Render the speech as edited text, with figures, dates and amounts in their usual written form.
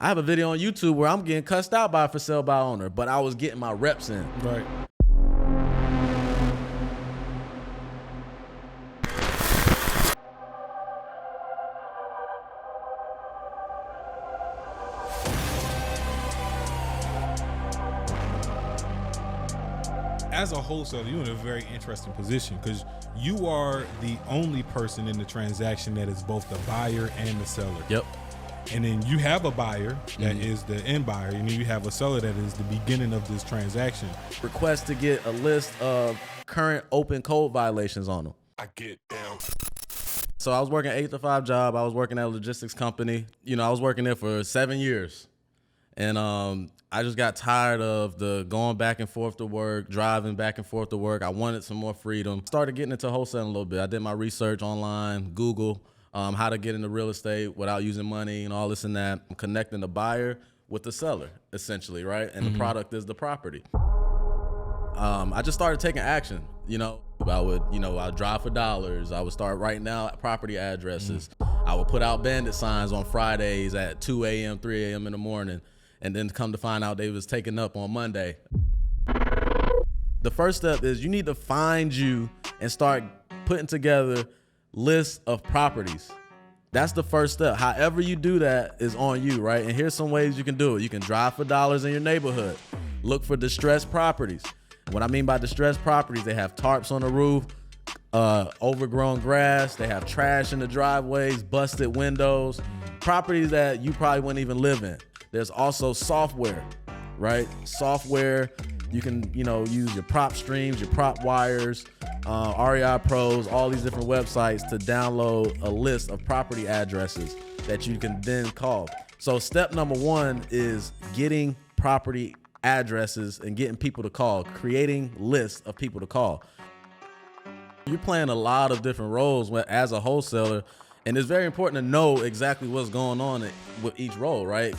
I have a video on YouTube where I'm getting cussed out by a for sale by owner, but I was getting my reps in. Right. As a wholesaler, you're in a very interesting position because you are the only person in the transaction that is both the buyer and the seller. Yep. And then you have a buyer that is the end buyer, and then you have a seller that is the beginning of this transaction. Request to get a list of current open code violations on them. I get down. So I was working 8 to 5 job. I was working at a logistics company. You know, I was working there for 7 years. And I just got tired of the going back and forth to work, driving back and forth to work. I wanted some more freedom. Started getting into wholesaling a little bit. I did my research online, Google, how to get into real estate without using money and all this and that. I'm connecting the buyer with the seller, essentially, right? And the product is the property. I just started taking action. I'd drive for dollars. I would start writing out property addresses. I would put out bandit signs on Fridays at 2 a.m., 3 a.m. in the morning. And then come to find out they was taken up on Monday. The first step is you need to find you and start putting together lists of properties. That's the first step. However you do that is on you, right? And here's some ways you can do it. You can drive for dollars in your neighborhood. Look for distressed properties. What I mean by distressed properties, they have tarps on the roof, overgrown grass, they have trash in the driveways, busted windows, properties that you probably wouldn't even live in. There's also software, right? Software, you can, use your prop streams, your prop wires, REI Pros, all these different websites to download a list of property addresses that you can then call. So step number 1 is getting property addresses and getting people to call, creating lists of people to call. You're playing a lot of different roles as a wholesaler, and it's very important to know exactly what's going on with each role, right?